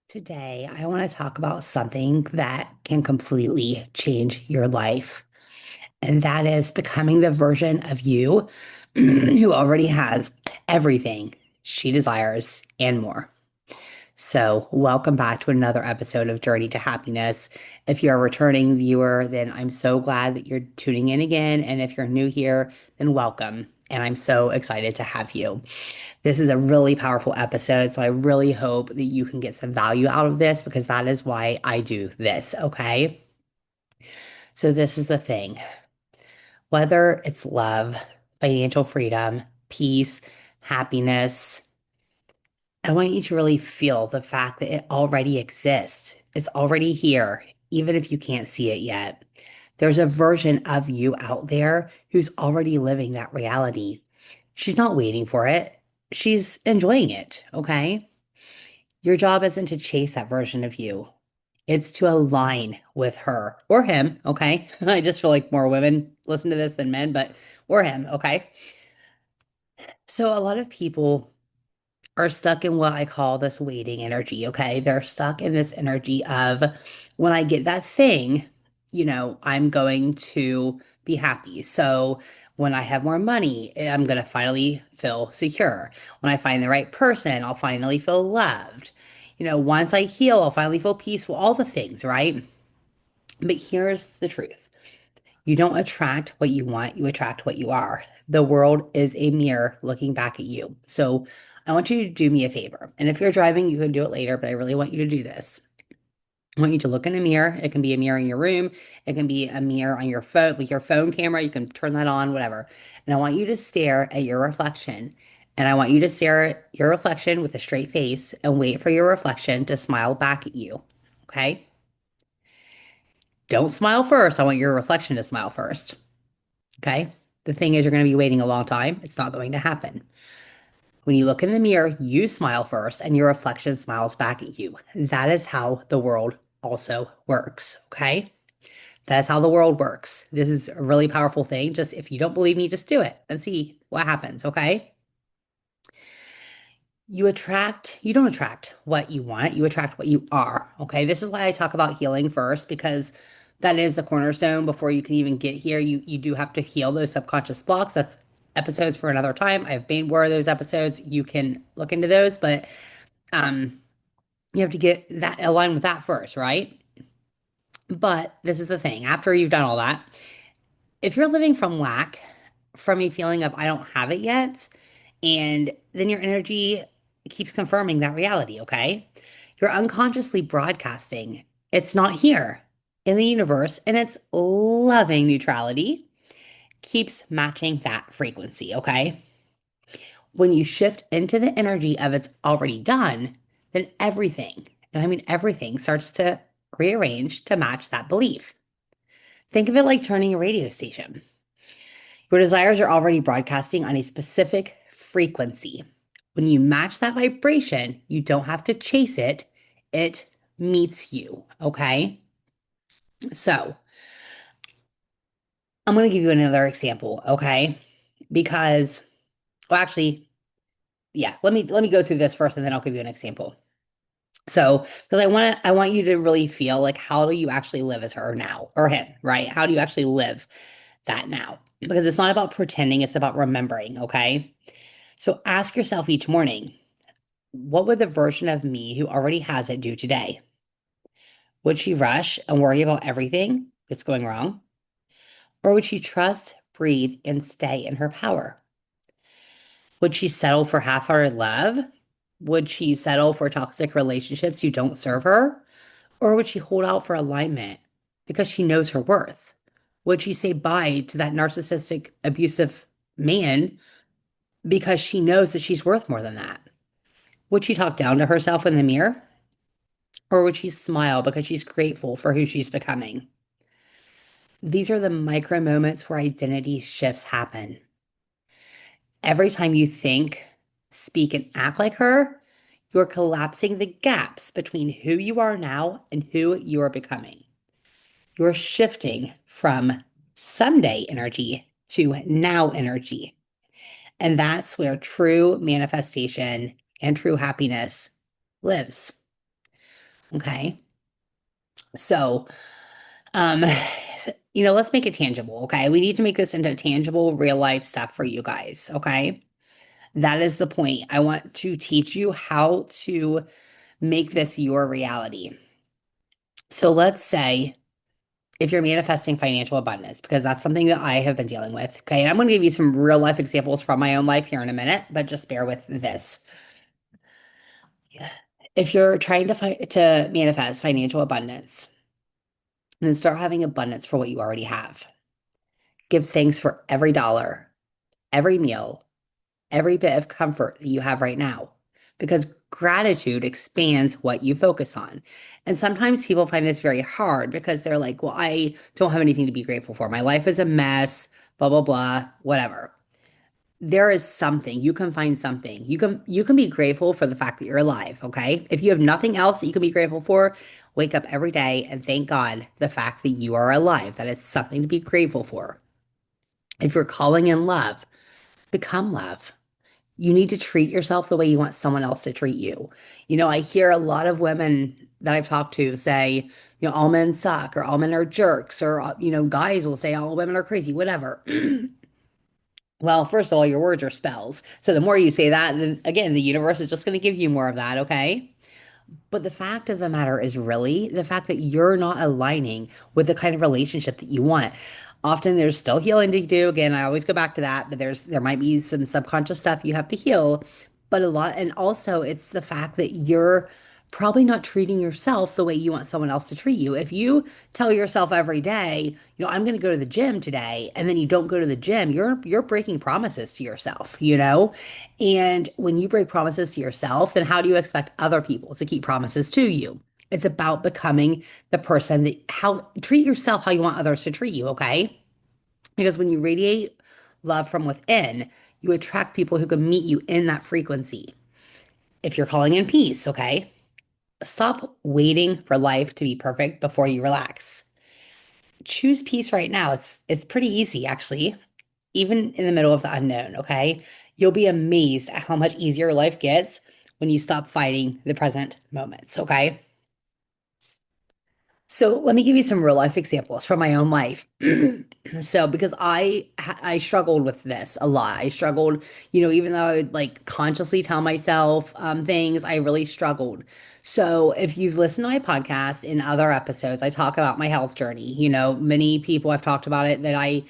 Today, I want to talk about something that can completely change your life, and that is becoming the version of you who already has everything she desires and more. So, welcome back to another episode of Journey to Happiness. If you're a returning viewer, then I'm so glad that you're tuning in again. And if you're new here, then welcome. And I'm so excited to have you. This is a really powerful episode, so I really hope that you can get some value out of this because that is why I do this, okay? So, this is the thing whether it's love, financial freedom, peace, happiness, I want you to really feel the fact that it already exists. It's already here, even if you can't see it yet. There's a version of you out there who's already living that reality. She's not waiting for it, she's enjoying it, okay? Your job isn't to chase that version of you. It's to align with her or him, okay? I just feel like more women listen to this than men, but or him, okay? So a lot of people are stuck in what I call this waiting energy, okay? They're stuck in this energy of when I get that thing, I'm going to be happy. So when I have more money, I'm going to finally feel secure. When I find the right person, I'll finally feel loved. Once I heal, I'll finally feel peaceful, all the things, right? But here's the truth. You don't attract what you want, you attract what you are. The world is a mirror looking back at you. So I want you to do me a favor. And if you're driving, you can do it later, but I really want you to do this. I want you to look in a mirror. It can be a mirror in your room. It can be a mirror on your phone, like your phone camera. You can turn that on, whatever. And I want you to stare at your reflection. And I want you to stare at your reflection with a straight face and wait for your reflection to smile back at you. Okay? Don't smile first. I want your reflection to smile first. Okay. The thing is, you're going to be waiting a long time. It's not going to happen. When you look in the mirror, you smile first and your reflection smiles back at you. That is how the world also works. Okay. That's how the world works. This is a really powerful thing. Just if you don't believe me, just do it and see what happens. Okay. You don't attract what you want, you attract what you are. Okay. This is why I talk about healing first, because that is the cornerstone. Before you can even get here, you do have to heal those subconscious blocks. That's episodes for another time. I've made more of those episodes. You can look into those, but um, you have to get that aligned with that first, right? But this is the thing. After you've done all that, if you're living from lack, from a feeling of I don't have it yet, and then your energy keeps confirming that reality, okay? You're unconsciously broadcasting. It's not here in the universe, and it's loving neutrality, keeps matching that frequency, okay? When you shift into the energy of it's already done, then everything, and I mean everything, starts to rearrange to match that belief. Think of it like turning a radio station. Your desires are already broadcasting on a specific frequency. When you match that vibration, you don't have to chase it, it meets you. Okay. So I'm going to give you another example. Okay. Because, well, actually, yeah, let me go through this first and then I'll give you an example. So, because I want you to really feel like how do you actually live as her now or him, right? How do you actually live that now? Because it's not about pretending, it's about remembering, okay? So ask yourself each morning, what would the version of me who already has it do today? Would she rush and worry about everything that's going wrong? Or would she trust, breathe, and stay in her power? Would she settle for half-hearted love? Would she settle for toxic relationships who don't serve her? Or would she hold out for alignment because she knows her worth? Would she say bye to that narcissistic, abusive man because she knows that she's worth more than that? Would she talk down to herself in the mirror? Or would she smile because she's grateful for who she's becoming? These are the micro moments where identity shifts happen. Every time you think, speak, and act like her, you're collapsing the gaps between who you are now and who you are becoming. You're shifting from someday energy to now energy. And that's where true manifestation and true happiness lives. Okay. So, um, let's make it tangible. Okay. We need to make this into tangible, real life stuff for you guys. Okay. That is the point. I want to teach you how to make this your reality. So let's say if you're manifesting financial abundance, because that's something that I have been dealing with. Okay. And I'm going to give you some real life examples from my own life here in a minute, but just bear with this. Yeah. If you're trying to manifest financial abundance, then start having abundance for what you already have. Give thanks for every dollar, every meal, every bit of comfort that you have right now, because gratitude expands what you focus on. And sometimes people find this very hard because they're like, well, I don't have anything to be grateful for. My life is a mess, blah, blah, blah, whatever. There is something. You can find something. You can be grateful for the fact that you're alive, okay? If you have nothing else that you can be grateful for, wake up every day and thank God the fact that you are alive. That is something to be grateful for. If you're calling in love, become love. You need to treat yourself the way you want someone else to treat you. I hear a lot of women that I've talked to say, all men suck or all men are jerks or, guys will say all women are crazy, whatever. Well, first of all, your words are spells. So the more you say that, then again, the universe is just going to give you more of that, okay? But the fact of the matter is really the fact that you're not aligning with the kind of relationship that you want. Often there's still healing to do. Again, I always go back to that, but there might be some subconscious stuff you have to heal. But a lot, and also it's the fact that you're probably not treating yourself the way you want someone else to treat you. If you tell yourself every day, I'm going to go to the gym today, and then you don't go to the gym, you're breaking promises to yourself. And when you break promises to yourself, then how do you expect other people to keep promises to you? It's about becoming the person that how treat yourself how you want others to treat you, okay? Because when you radiate love from within, you attract people who can meet you in that frequency. If you're calling in peace, okay? Stop waiting for life to be perfect before you relax. Choose peace right now. It's pretty easy actually, even in the middle of the unknown, okay? You'll be amazed at how much easier life gets when you stop fighting the present moments, okay? So let me give you some real life examples from my own life. So because I struggled with this a lot. I struggled, even though I would like consciously tell myself things, I really struggled. So if you've listened to my podcast in other episodes, I talk about my health journey. Many people have talked about it that I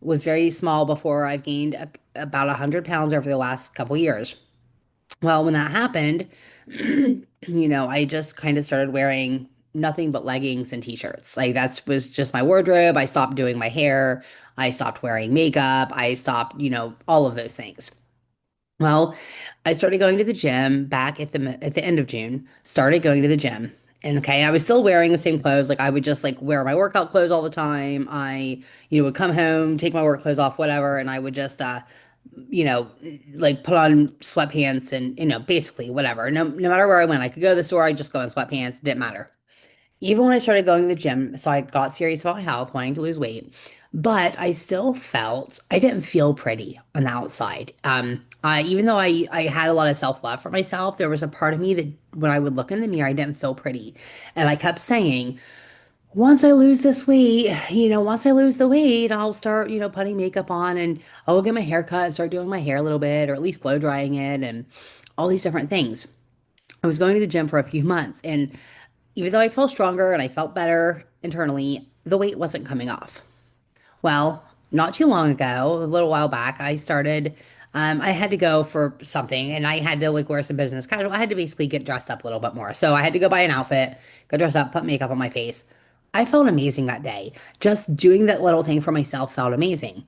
was very small before I've gained about 100 pounds over the last couple years. Well, when that happened, I just kind of started wearing nothing but leggings and t-shirts. Like that was just my wardrobe. I stopped doing my hair. I stopped wearing makeup. I stopped, all of those things. Well, I started going to the gym back at the end of June. Started going to the gym. And okay, I was still wearing the same clothes. Like I would just like wear my workout clothes all the time. I, would come home, take my work clothes off, whatever, and I would just you know, like put on sweatpants and, basically whatever. No matter where I went, I could go to the store, I'd just go in sweatpants, didn't matter. Even when I started going to the gym, so I got serious about my health, wanting to lose weight, but I still felt I didn't feel pretty on the outside. Even though I had a lot of self-love for myself, there was a part of me that when I would look in the mirror, I didn't feel pretty. And I kept saying, once I lose this weight, once I lose the weight, I'll start, putting makeup on and I'll get my hair cut and start doing my hair a little bit or at least blow drying it and all these different things. I was going to the gym for a few months and even though I felt stronger and I felt better internally, the weight wasn't coming off. Well, not too long ago, a little while back, I had to go for something and I had to like wear some business casual. I had to basically get dressed up a little bit more. So I had to go buy an outfit, go dress up, put makeup on my face. I felt amazing that day. Just doing that little thing for myself felt amazing.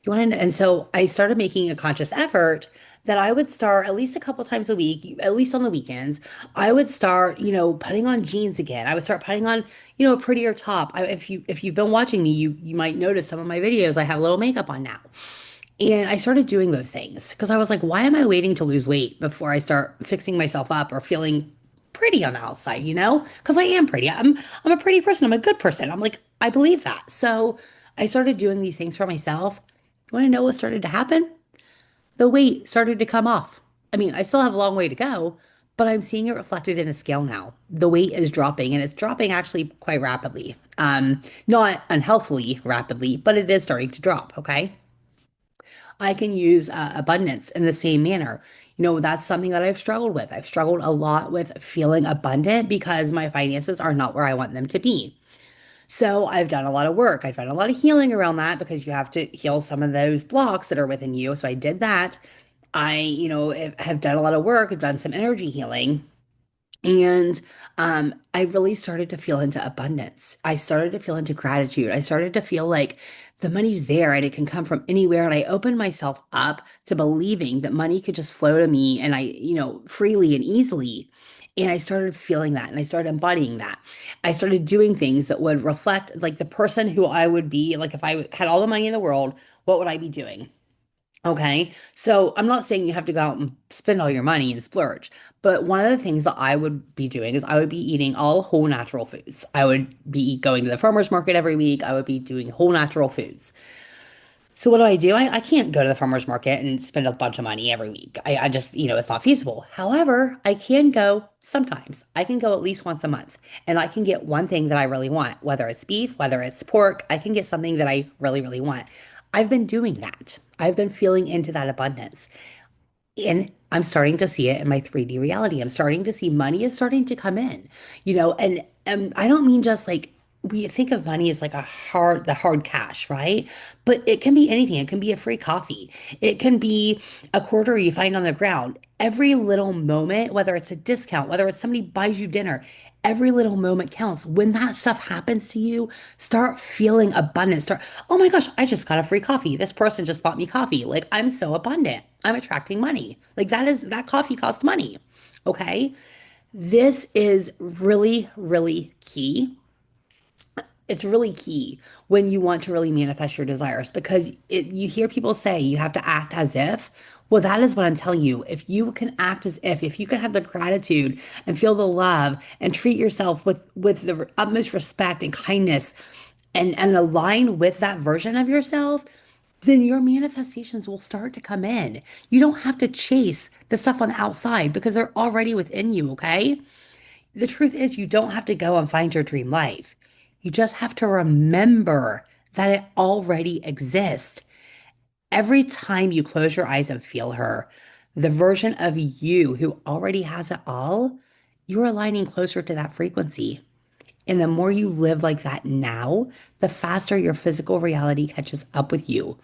And so I started making a conscious effort that I would start at least a couple times a week, at least on the weekends. I would start, putting on jeans again. I would start putting on, a prettier top. If you've been watching me, you might notice some of my videos. I have a little makeup on now. And I started doing those things because I was like, why am I waiting to lose weight before I start fixing myself up or feeling pretty on the outside, Because I am pretty. I'm a pretty person. I'm a good person. I'm like, I believe that. So I started doing these things for myself. You want to know what started to happen? The weight started to come off. I mean, I still have a long way to go, but I'm seeing it reflected in the scale now. The weight is dropping and it's dropping actually quite rapidly. Not unhealthily rapidly, but it is starting to drop. Okay. I can use abundance in the same manner. That's something that I've struggled with. I've struggled a lot with feeling abundant because my finances are not where I want them to be. So I've done a lot of work. I've done a lot of healing around that because you have to heal some of those blocks that are within you. So I did that. Have done a lot of work. I've done some energy healing. And I really started to feel into abundance. I started to feel into gratitude. I started to feel like the money's there and it can come from anywhere. And I opened myself up to believing that money could just flow to me and freely and easily. And I started feeling that and I started embodying that. I started doing things that would reflect like the person who I would be. Like if I had all the money in the world, what would I be doing? Okay. So I'm not saying you have to go out and spend all your money and splurge, but one of the things that I would be doing is I would be eating all whole natural foods. I would be going to the farmer's market every week. I would be doing whole natural foods. So what do? I can't go to the farmer's market and spend a bunch of money every week. I just, it's not feasible. However, I can go sometimes. I can go at least once a month and I can get one thing that I really want, whether it's beef, whether it's pork, I can get something that I really, really want. I've been doing that. I've been feeling into that abundance. And I'm starting to see it in my 3D reality. I'm starting to see money is starting to come in, and I don't mean just like we think of money as like the hard cash, right? But it can be anything. It can be a free coffee. It can be a quarter you find on the ground. Every little moment, whether it's a discount, whether it's somebody buys you dinner, every little moment counts. When that stuff happens to you, start feeling abundant. Oh my gosh, I just got a free coffee. This person just bought me coffee. Like I'm so abundant. I'm attracting money. Like that coffee cost money. Okay. This is really, really key. It's really key when you want to really manifest your desires because you hear people say you have to act as if. Well, that is what I'm telling you. If you can act as if you can have the gratitude and feel the love and treat yourself with the utmost respect and kindness and align with that version of yourself, then your manifestations will start to come in. You don't have to chase the stuff on the outside because they're already within you, okay? The truth is, you don't have to go and find your dream life. You just have to remember that it already exists. Every time you close your eyes and feel her, the version of you who already has it all, you're aligning closer to that frequency. And the more you live like that now, the faster your physical reality catches up with you.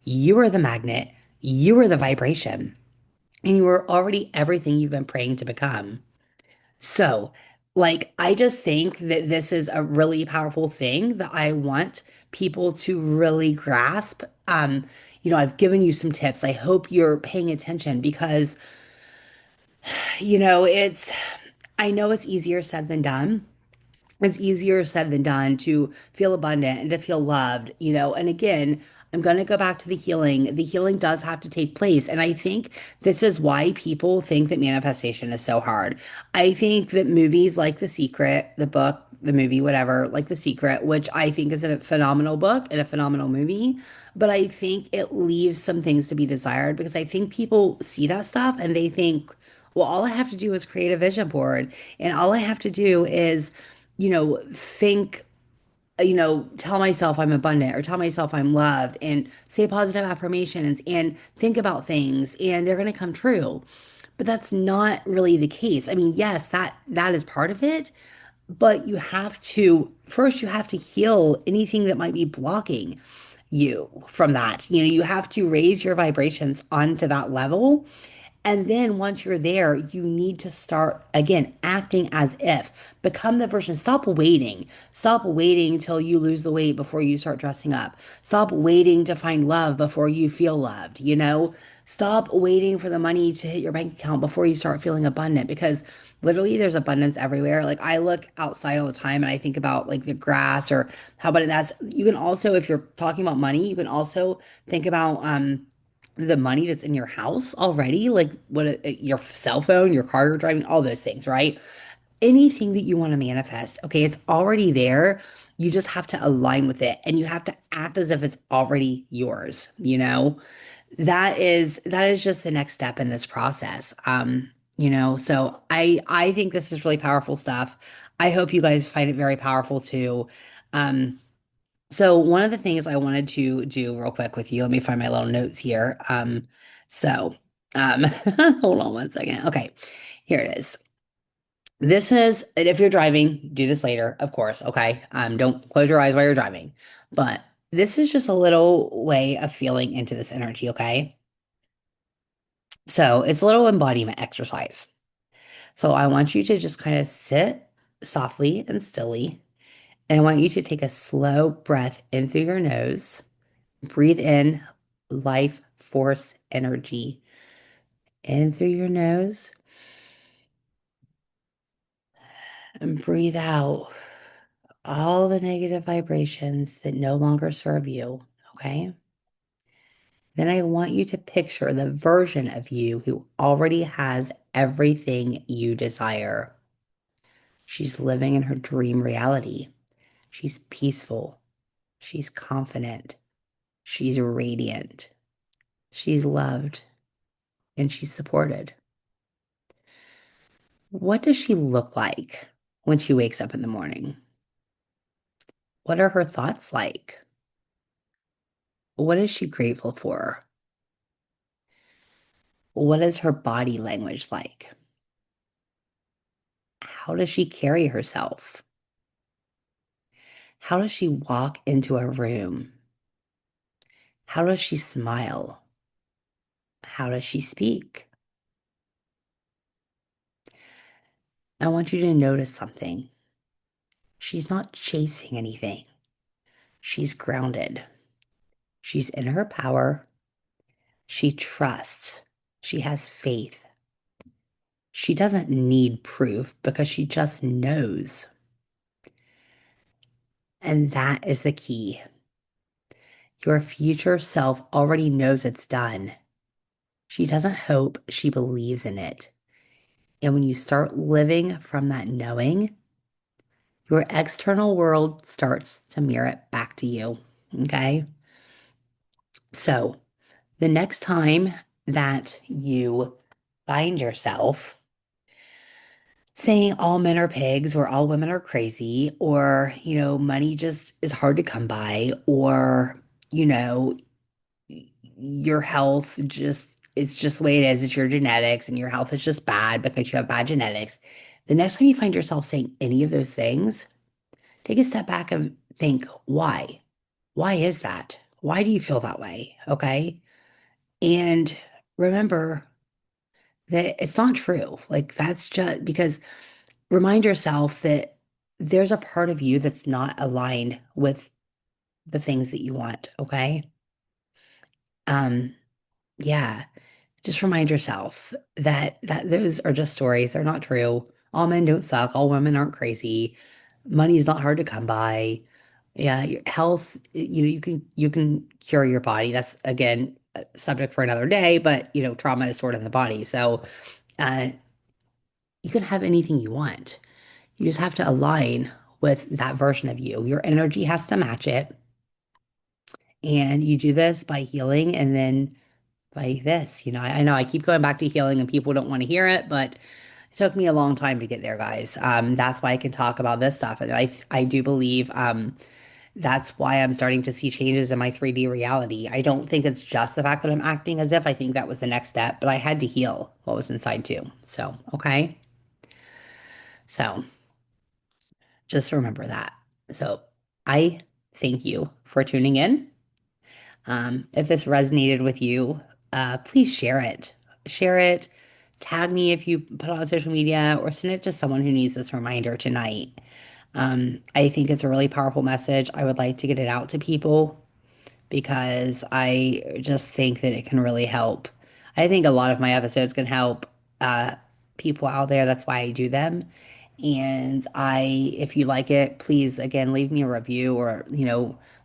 You are the magnet, you are the vibration, and you are already everything you've been praying to become. So, I just think that this is a really powerful thing that I want people to really grasp. I've given you some tips. I hope you're paying attention because, it's, I know it's easier said than done. It's easier said than done to feel abundant and to feel loved, And again, I'm going to go back to the healing. The healing does have to take place. And I think this is why people think that manifestation is so hard. I think that movies like The Secret, the book, the movie, whatever, like The Secret, which I think is a phenomenal book and a phenomenal movie, but I think it leaves some things to be desired because I think people see that stuff and they think, well, all I have to do is create a vision board and all I have to do is think, tell myself I'm abundant or tell myself I'm loved and say positive affirmations and think about things and they're going to come true. But that's not really the case. I mean, yes, that is part of it, but you have to heal anything that might be blocking you from that. You have to raise your vibrations onto that level and then once you're there, you need to start again acting as if. Become the version. Stop waiting. Stop waiting until you lose the weight before you start dressing up. Stop waiting to find love before you feel loved, Stop waiting for the money to hit your bank account before you start feeling abundant because literally there's abundance everywhere. Like I look outside all the time and I think about like the grass or how abundant that's. You can also, if you're talking about money, you can also think about the money that's in your house already, like your cell phone, your car you're driving, all those things, right? Anything that you want to manifest, okay, it's already there. You just have to align with it and you have to act as if it's already yours. That is just the next step in this process. So I think this is really powerful stuff. I hope you guys find it very powerful too. Um, so one of the things I wanted to do real quick with you, let me find my little notes here. So hold on one second. Okay, here it is. This is, and if you're driving, do this later, of course, okay? Don't close your eyes while you're driving. But this is just a little way of feeling into this energy, okay? So it's a little embodiment exercise. So I want you to just kind of sit softly and stilly. And I want you to take a slow breath in through your nose. Breathe in life force energy in through your nose and breathe out all the negative vibrations that no longer serve you. Okay. Then I want you to picture the version of you who already has everything you desire. She's living in her dream reality. She's peaceful. She's confident. She's radiant. She's loved and she's supported. What does she look like when she wakes up in the morning? What are her thoughts like? What is she grateful for? What is her body language like? How does she carry herself? How does she walk into a room? How does she smile? How does she speak? I want you to notice something. She's not chasing anything. She's grounded. She's in her power. She trusts. She has faith. She doesn't need proof because she just knows. And that is the key. Your future self already knows it's done. She doesn't hope, she believes in it. And when you start living from that knowing, your external world starts to mirror it back to you. Okay. So the next time that you find yourself saying all men are pigs or all women are crazy or, money just is hard to come by or, you know, your health just, it's just the way it is. It's your genetics and your health is just bad because you have bad genetics. The next time you find yourself saying any of those things, take a step back and think, why? Why is that? Why do you feel that way? Okay. And remember that it's not true. Like that's just because remind yourself that there's a part of you that's not aligned with the things that you want. Okay. Um, yeah. Just remind yourself that those are just stories. They're not true. All men don't suck. All women aren't crazy. Money is not hard to come by. Yeah, your health, you can cure your body. That's again a subject for another day, but trauma is stored in the body. So uh you can have anything you want. You just have to align with that version of you. Your energy has to match it. And you do this by healing and then by this. I know I keep going back to healing and people don't want to hear it, but it took me a long time to get there, guys. That's why I can talk about this stuff. And I do believe that's why I'm starting to see changes in my 3D reality. I don't think it's just the fact that I'm acting as if. I think that was the next step, but I had to heal what was inside too. So, okay. So just remember that. So I thank you for tuning in. If this resonated with you, please share it. Share it. Tag me if you put it on social media or send it to someone who needs this reminder tonight. I think it's a really powerful message. I would like to get it out to people because I just think that it can really help. I think a lot of my episodes can help people out there. That's why I do them. And if you like it, please again leave me a review or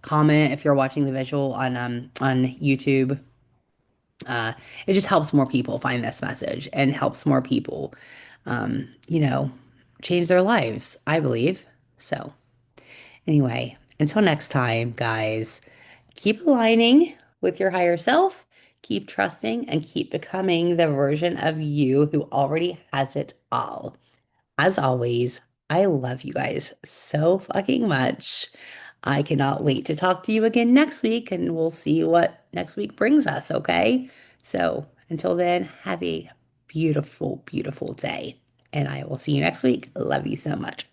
comment if you're watching the visual on YouTube. It just helps more people find this message and helps more people, um, you know, change their lives. I believe so. Anyway, until next time, guys, keep aligning with your higher self. keep trusting, and keep becoming the version of you who already has it all. As always, I love you guys so fucking much. I cannot wait to talk to you again next week, and we'll see what next week brings us, okay? So until then, have a beautiful, beautiful day, and I will see you next week. Love you so much.